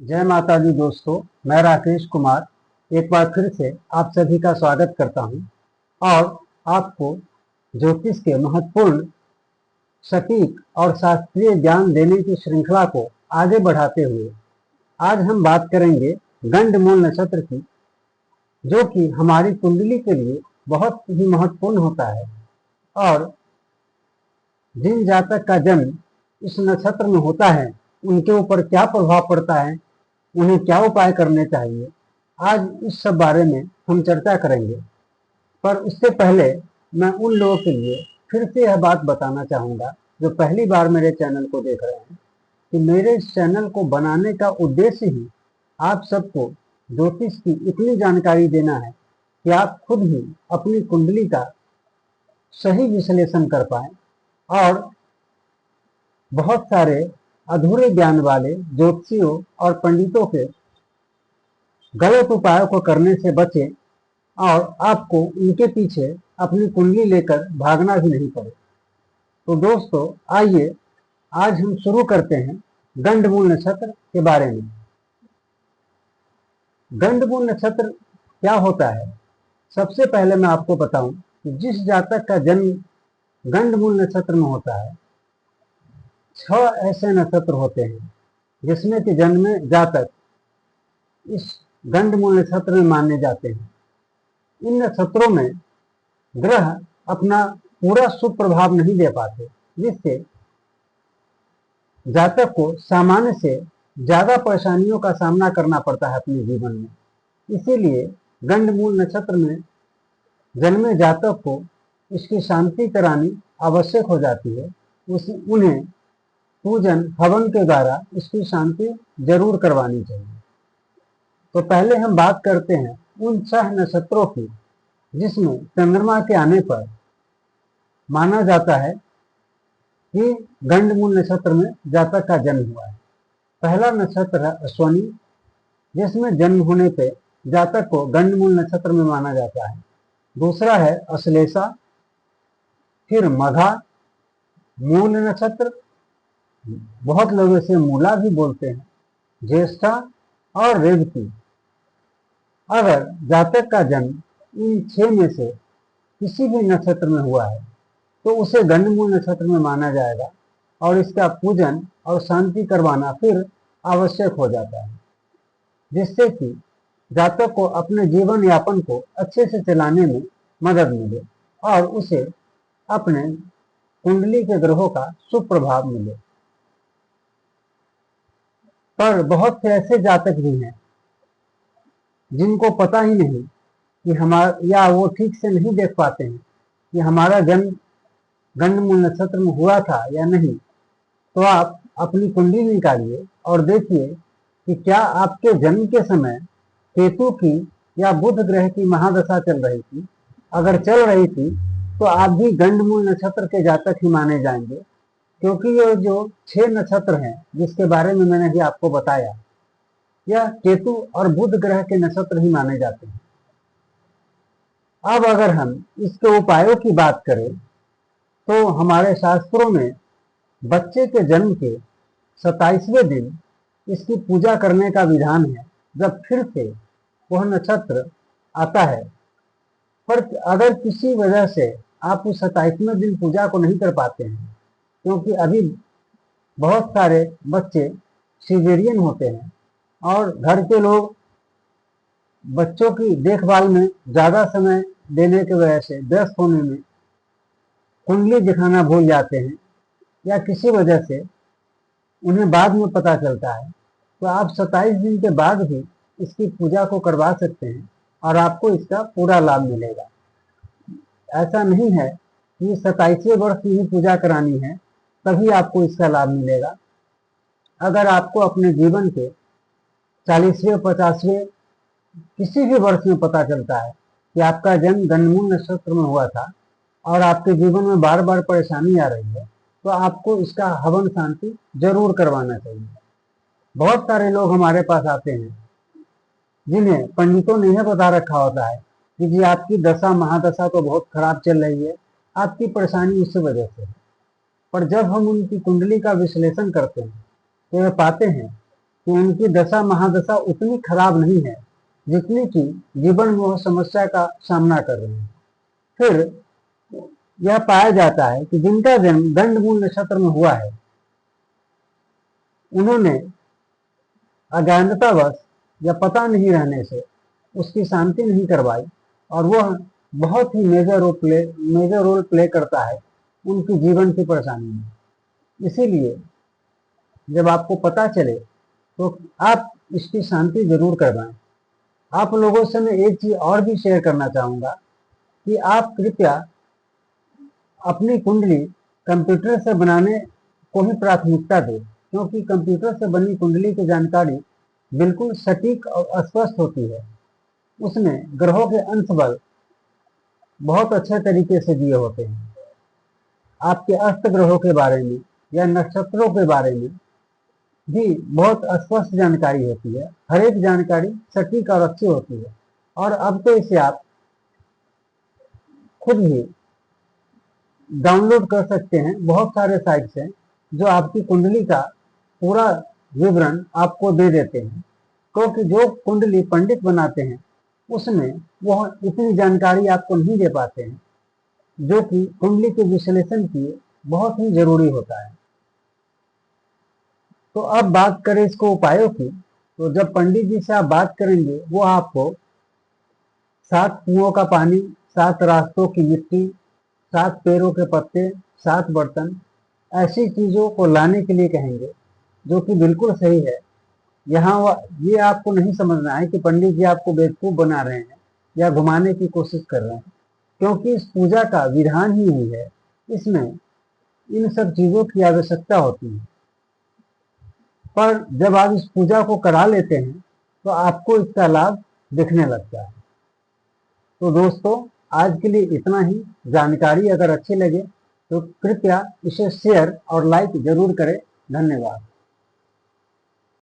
जय माता दी दोस्तों, मैं राकेश कुमार एक बार फिर से आप सभी का स्वागत करता हूं और आपको ज्योतिष के महत्वपूर्ण सटीक और शास्त्रीय ज्ञान देने की श्रृंखला को आगे बढ़ाते हुए आज हम बात करेंगे गंडमूल नक्षत्र की, जो कि हमारी कुंडली के लिए बहुत ही महत्वपूर्ण होता है। और जिन जातक का जन्म इस नक्षत्र में होता है उनके ऊपर क्या प्रभाव पड़ता है, उन्हें क्या उपाय करने चाहिए, आज इस सब बारे में हम चर्चा करेंगे। पर उससे पहले मैं उन लोगों के लिए फिर से यह बात बताना चाहूँगा जो पहली बार मेरे चैनल को देख रहे हैं कि मेरे इस चैनल को बनाने का उद्देश्य ही आप सबको ज्योतिष की इतनी जानकारी देना है कि आप खुद ही अपनी कुंडली का सही विश्लेषण कर पाएं और बहुत सारे अधूरे ज्ञान वाले ज्योतिषियों और पंडितों के गलत उपायों को करने से बचें और आपको उनके पीछे अपनी कुंडली लेकर भागना भी नहीं पड़े। तो दोस्तों, आइए आज हम शुरू करते हैं गंडमूल नक्षत्र के बारे में। गंडमूल नक्षत्र क्या होता है? सबसे पहले मैं आपको बताऊं कि जिस जातक का जन्म गंडमूल नक्षत्र में होता है, 6 ऐसे नक्षत्र होते हैं जिसमें कि जन्मे जातक इस गंडमूल नक्षत्र में माने जाते हैं। इन नक्षत्रों में ग्रह अपना पूरा शुभ प्रभाव नहीं दे पाते, जिससे जातक को सामान्य से ज्यादा परेशानियों का सामना करना पड़ता है अपने जीवन में। इसीलिए गंडमूल नक्षत्र में जन्मे जातक को इसकी शांति करानी आवश्यक हो जाती है। उन्हें पूजन हवन के द्वारा इसकी शांति जरूर करवानी चाहिए। तो पहले हम बात करते हैं उन 6 नक्षत्रों की जिसमें चंद्रमा के आने पर माना जाता है कि गंडमूल नक्षत्र में जातक का जन्म हुआ है। पहला नक्षत्र है अश्विनी, जिसमें जन्म होने पे जातक को गंडमूल नक्षत्र में माना जाता है। दूसरा है अश्लेषा, फिर मघा, मूल नक्षत्र, बहुत लोग इसे मूला भी बोलते हैं, ज्येष्ठा और रेवती। अगर जातक का जन्म इन 6 में से किसी भी नक्षत्र में हुआ है तो उसे गंडमूल नक्षत्र में माना जाएगा और इसका पूजन और शांति करवाना फिर आवश्यक हो जाता है, जिससे कि जातक को अपने जीवन यापन को अच्छे से चलाने में मदद मिले और उसे अपने कुंडली के ग्रहों का शुभ प्रभाव मिले। पर बहुत से ऐसे जातक भी हैं जिनको पता ही नहीं कि या वो ठीक से नहीं देख पाते हैं कि हमारा जन्म गंडमूल नक्षत्र में हुआ था या नहीं। तो आप अपनी कुंडली निकालिए और देखिए कि क्या आपके जन्म के समय केतु की या बुध ग्रह की महादशा चल रही थी। अगर चल रही थी तो आप भी गंडमूल नक्षत्र के जातक ही माने जाएंगे, क्योंकि ये जो 6 नक्षत्र हैं जिसके बारे में मैंने भी आपको बताया, यह केतु और बुध ग्रह के नक्षत्र ही माने जाते हैं। अब अगर हम इसके उपायों की बात करें तो हमारे शास्त्रों में बच्चे के जन्म के 27वें दिन इसकी पूजा करने का विधान है, जब फिर से वह नक्षत्र आता है। पर अगर किसी वजह से आप उस 27वें दिन पूजा को नहीं कर पाते हैं, क्योंकि अभी बहुत सारे बच्चे सिजेरियन होते हैं और घर के लोग बच्चों की देखभाल में ज्यादा समय देने की वजह से व्यस्त होने में कुंडली दिखाना भूल जाते हैं, या किसी वजह से उन्हें बाद में पता चलता है, तो आप 27 दिन के बाद भी इसकी पूजा को करवा सकते हैं और आपको इसका पूरा लाभ मिलेगा। ऐसा नहीं है कि 27वें वर्ष में ही पूजा करानी है तभी आपको इसका लाभ मिलेगा। अगर आपको अपने जीवन के 40वें 50वें किसी भी वर्ष में पता चलता है कि आपका जन्म गंडमूल नक्षत्र में हुआ था और आपके जीवन में बार बार परेशानी आ रही है, तो आपको इसका हवन शांति जरूर करवाना चाहिए। बहुत सारे लोग हमारे पास आते हैं जिन्हें पंडितों ने यह बता रखा होता है कि जी आपकी दशा महादशा तो बहुत खराब चल रही है, आपकी परेशानी उस वजह से। पर जब हम उनकी कुंडली का विश्लेषण करते हैं तो वे पाते हैं कि उनकी दशा महादशा उतनी खराब नहीं है जितनी कि जीवन में वह समस्या का सामना कर रहे हैं। फिर यह पाया जाता है कि जिनका जन्म गंडमूल नक्षत्र में हुआ है, उन्होंने अज्ञानतावश या पता नहीं रहने से उसकी शांति नहीं करवाई, और वह बहुत ही मेजर रोल प्ले करता है उनकी जीवन की परेशानी में। इसीलिए जब आपको पता चले तो आप इसकी शांति जरूर करवाएं। आप लोगों से मैं एक चीज और भी शेयर करना चाहूंगा कि आप कृपया अपनी कुंडली कंप्यूटर से बनाने को ही प्राथमिकता दें, क्योंकि कंप्यूटर से बनी कुंडली की जानकारी बिल्कुल सटीक और स्पष्ट होती है। उसमें ग्रहों के अंश बल बहुत अच्छे तरीके से दिए होते हैं। आपके अष्ट ग्रहों के बारे में या नक्षत्रों के बारे में भी बहुत स्पष्ट जानकारी होती है। हर एक जानकारी सटीक और अच्छी होती है। और अब तो इसे आप खुद ही डाउनलोड कर सकते हैं। बहुत सारे साइट्स हैं जो आपकी कुंडली का पूरा विवरण आपको दे देते हैं, क्योंकि जो कुंडली पंडित बनाते हैं उसमें वह इतनी जानकारी आपको नहीं दे पाते हैं, जो कि कुंडली के विश्लेषण की बहुत ही जरूरी होता है। तो अब बात करें इसको उपायों की, तो जब पंडित जी से आप बात करेंगे वो आपको 7 कुओं का पानी, 7 रास्तों की मिट्टी, 7 पेड़ों के पत्ते, 7 बर्तन, ऐसी चीजों को लाने के लिए कहेंगे, जो कि बिल्कुल सही है। यहाँ ये आपको नहीं समझना है कि पंडित जी आपको बेवकूफ बना रहे हैं या घुमाने की कोशिश कर रहे हैं, क्योंकि इस पूजा का विधान ही यही है। इसमें इन सब चीजों की आवश्यकता होती है। पर जब आप इस पूजा को करा लेते हैं तो आपको इसका लाभ दिखने लगता है। तो दोस्तों, आज के लिए इतना ही। जानकारी अगर अच्छी लगे तो कृपया इसे शेयर और लाइक जरूर करें। धन्यवाद।